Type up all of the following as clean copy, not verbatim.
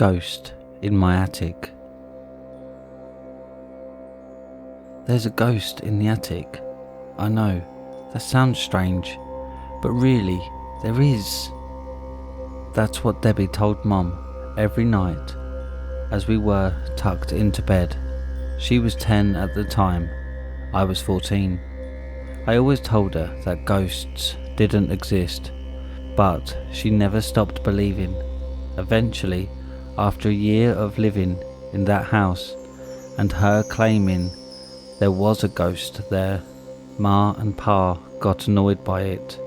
ghost in my attic. There's a ghost in the attic. I know, that sounds strange, but really, there is. That's what Debbie told Mum every night as we were tucked into bed. She was 10 at the time, I was 14. I always told her that ghosts didn't exist, but she never stopped believing. Eventually, after a year of living in that house and her claiming there was a ghost there, Ma and Pa got annoyed by it.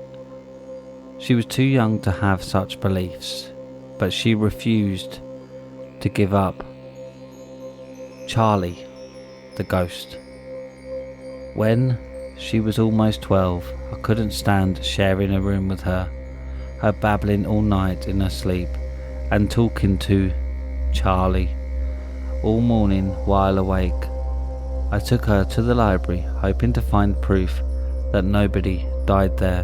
She was too young to have such beliefs, but she refused to give up. Charlie, the ghost. When she was almost 12, I couldn't stand sharing a room with her babbling all night in her sleep and talking to Charlie all morning while awake. I took her to the library, hoping to find proof that nobody died there.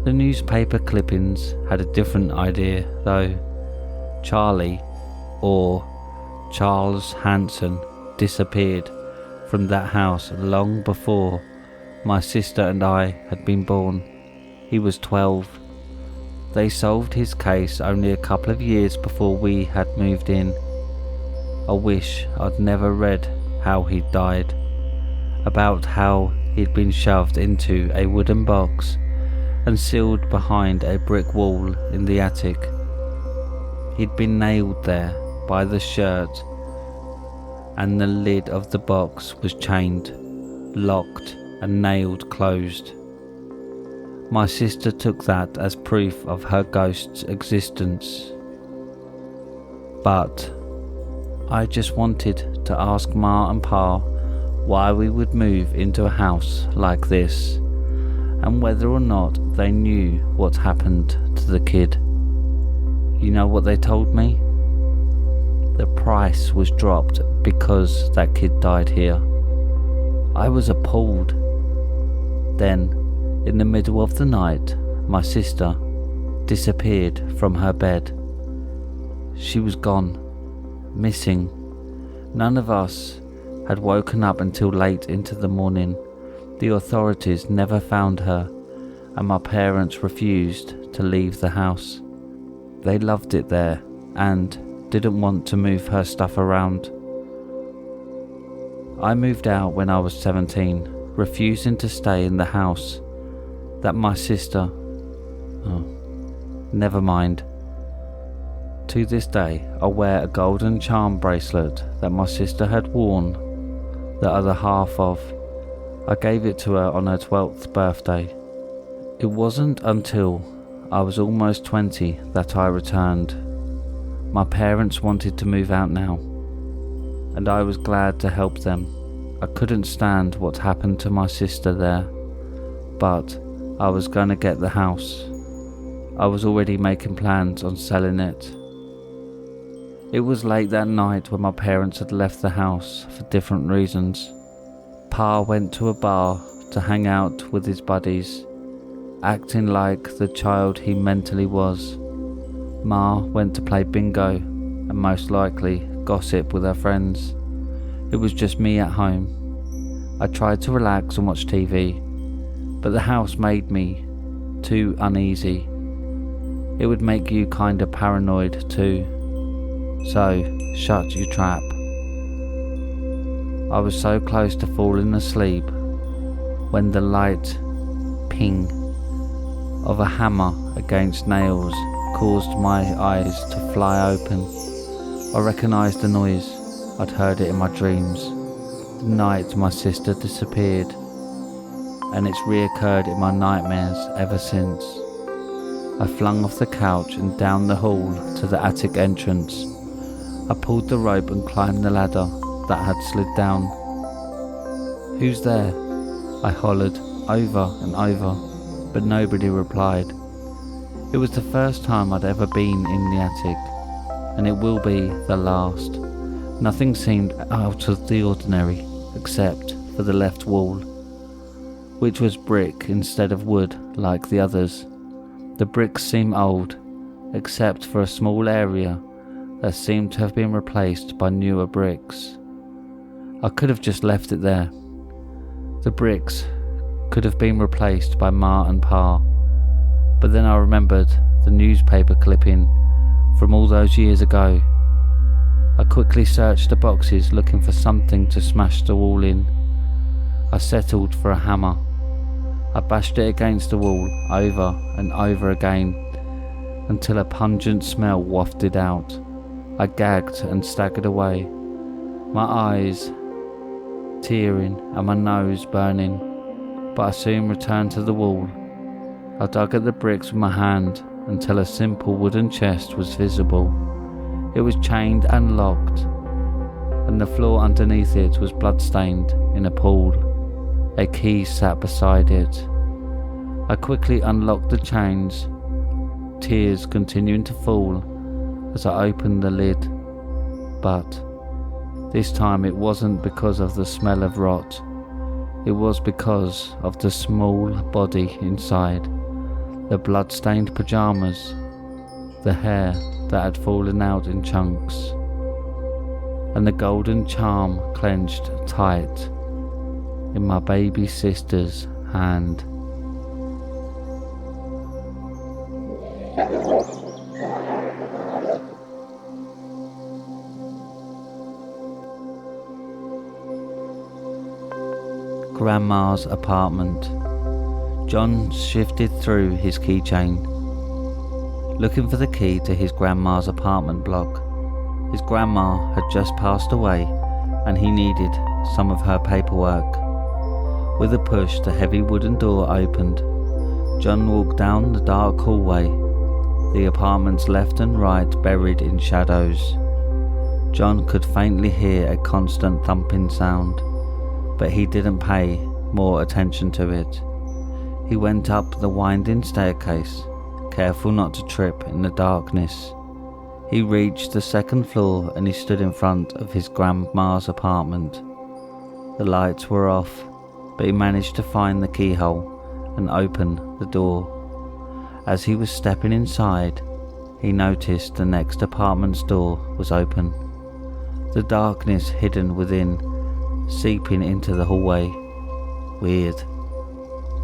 The newspaper clippings had a different idea though. Charlie, or Charles Hanson, disappeared from that house long before my sister and I had been born. He was 12. They solved his case only a couple of years before we had moved in. I wish I'd never read how he died, about how he'd been shoved into a wooden box and sealed behind a brick wall in the attic. He'd been nailed there by the shirt, and the lid of the box was chained, locked and nailed closed. My sister took that as proof of her ghost's existence. But I just wanted to ask Ma and Pa why we would move into a house like this, and whether or not they knew what happened to the kid. You know what they told me? The price was dropped because that kid died here. I was appalled. Then, in the middle of the night, my sister disappeared from her bed. She was gone, missing. None of us had woken up until late into the morning. The authorities never found her, and my parents refused to leave the house. They loved it there and didn't want to move her stuff around. I moved out when I was 17, refusing to stay in the house that my sister... never mind. To this day, I wear a golden charm bracelet that my sister had worn the other half of. I gave it to her on her 12th birthday. It wasn't until I was almost 20 that I returned. My parents wanted to move out now, and I was glad to help them. I couldn't stand what happened to my sister there, but I was going to get the house. I was already making plans on selling it. It was late that night when my parents had left the house for different reasons. Pa went to a bar to hang out with his buddies, acting like the child he mentally was. Ma went to play bingo and most likely gossip with her friends. It was just me at home. I tried to relax and watch TV, but the house made me too uneasy. It would make you kinda paranoid too. So, shut your trap. I was so close to falling asleep when the light ping of a hammer against nails caused my eyes to fly open. I recognised the noise. I'd heard it in my dreams. The night my sister disappeared, and it's reoccurred in my nightmares ever since. I flung off the couch and down the hall to the attic entrance. I pulled the rope and climbed the ladder that had slid down. "Who's there?" I hollered over and over, but nobody replied. It was the first time I'd ever been in the attic, and it will be the last. Nothing seemed out of the ordinary, except for the left wall, which was brick instead of wood like the others. The bricks seemed old, except for a small area that seemed to have been replaced by newer bricks. I could have just left it there. The bricks could have been replaced by Ma and Pa, but then I remembered the newspaper clipping from all those years ago. I quickly searched the boxes looking for something to smash the wall in. I settled for a hammer. I bashed it against the wall over and over again until a pungent smell wafted out. I gagged and staggered away, my eyes tearing and my nose burning, but I soon returned to the wall. I dug at the bricks with my hand until a simple wooden chest was visible. It was chained and locked, and the floor underneath it was blood-stained in a pool. A key sat beside it. I quickly unlocked the chains, tears continuing to fall as I opened the lid, but this time it wasn't because of the smell of rot. It was because of the small body inside, the blood-stained pyjamas, the hair that had fallen out in chunks, and the golden charm clenched tight in my baby sister's hand. Grandma's apartment. John shifted through his keychain, looking for the key to his grandma's apartment block. His grandma had just passed away and he needed some of her paperwork. With a push, the heavy wooden door opened. John walked down the dark hallway, the apartment's left and right buried in shadows. John could faintly hear a constant thumping sound, but he didn't pay more attention to it. He went up the winding staircase, careful not to trip in the darkness. He reached the second floor and he stood in front of his grandma's apartment. The lights were off, but he managed to find the keyhole and open the door. As he was stepping inside, he noticed the next apartment's door was open. The darkness hidden within, seeping into the hallway. Weird,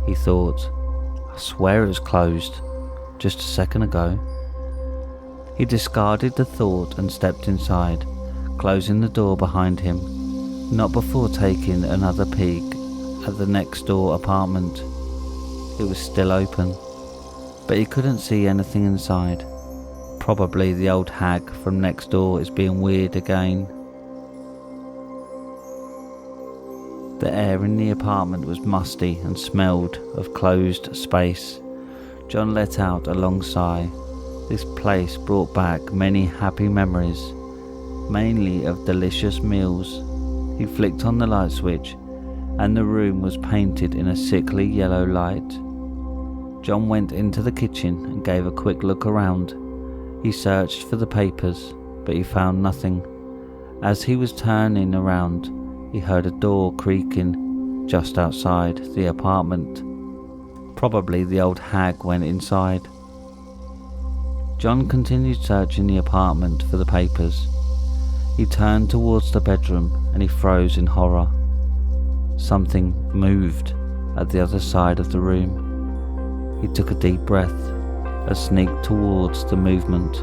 he thought. I swear it was closed just a second ago. He discarded the thought and stepped inside, closing the door behind him, not before taking another peek at the next door apartment. It was still open, but he couldn't see anything inside. Probably the old hag from next door is being weird again. The air in the apartment was musty and smelled of closed space. John let out a long sigh. This place brought back many happy memories, mainly of delicious meals. He flicked on the light switch, and the room was painted in a sickly yellow light. John went into the kitchen and gave a quick look around. He searched for the papers, but he found nothing. As he was turning around, he heard a door creaking just outside the apartment. Probably the old hag went inside. John continued searching the apartment for the papers. He turned towards the bedroom and he froze in horror. Something moved at the other side of the room. He took a deep breath and sneaked towards the movement.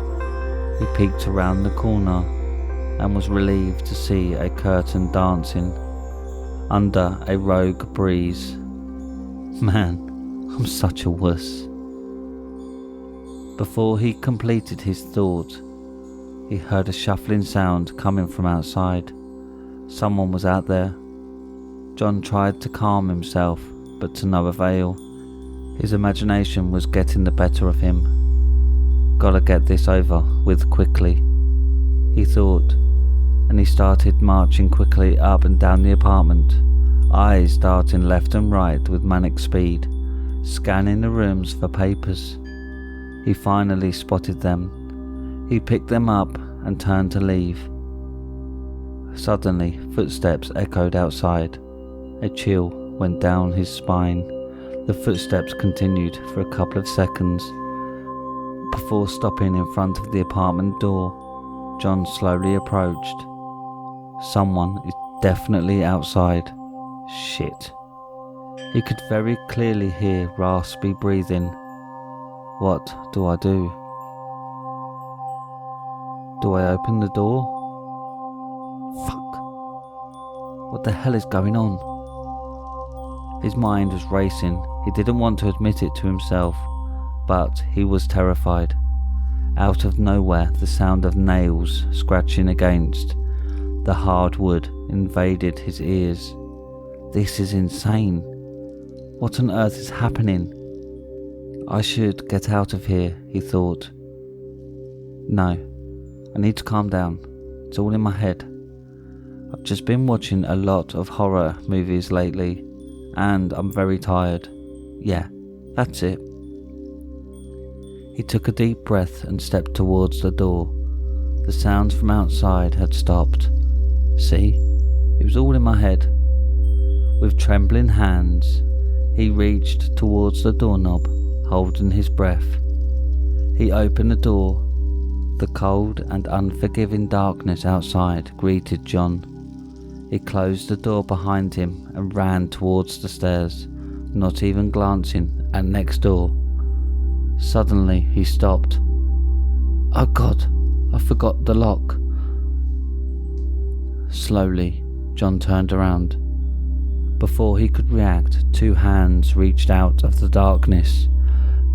He peeked around the corner and was relieved to see a curtain dancing under a rogue breeze. Man, I'm such a wuss. Before he completed his thought, he heard a shuffling sound coming from outside. Someone was out there. John tried to calm himself, but to no avail. His imagination was getting the better of him. Gotta get this over with quickly, he thought, and he started marching quickly up and down the apartment, eyes darting left and right with manic speed, scanning the rooms for papers. He finally spotted them. He picked them up and turned to leave. Suddenly, footsteps echoed outside. A chill went down his spine. The footsteps continued for a couple of seconds before stopping in front of the apartment door. John slowly approached. Someone is definitely outside. Shit. He could very clearly hear raspy breathing. What do I do? Do I open the door? Fuck. What the hell is going on? His mind was racing. He didn't want to admit it to himself, but he was terrified. Out of nowhere, the sound of nails scratching against the hard wood invaded his ears. This is insane. What on earth is happening? I should get out of here, he thought. No, I need to calm down. It's all in my head. I've just been watching a lot of horror movies lately, and I'm very tired. Yeah, that's it. He took a deep breath and stepped towards the door. The sounds from outside had stopped. See, it was all in my head. With trembling hands, he reached towards the doorknob, holding his breath. He opened the door. The cold and unforgiving darkness outside greeted John. He closed the door behind him and ran towards the stairs, not even glancing at next door. Suddenly he stopped. Oh God, I forgot the lock. Slowly, John turned around. Before he could react, two hands reached out of the darkness,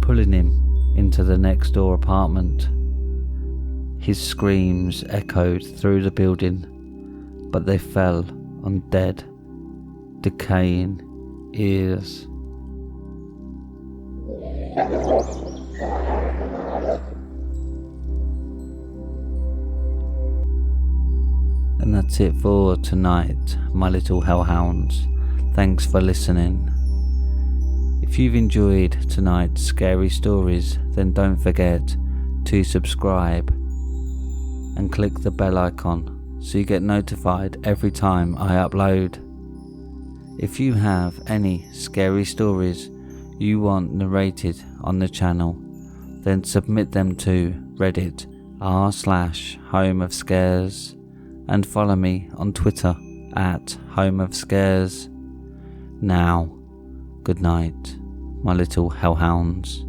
pulling him into the next door apartment. His screams echoed through the building, but they fell on dead, decaying ears. And that's it for tonight, my little hellhounds. Thanks for listening. If you've enjoyed tonight's scary stories, then don't forget to subscribe and click the bell icon so you get notified every time I upload. If you have any scary stories you want narrated on the channel, then submit them to Reddit r/homeofscares and follow me on Twitter at homeofscares. Now, good night, my little hellhounds.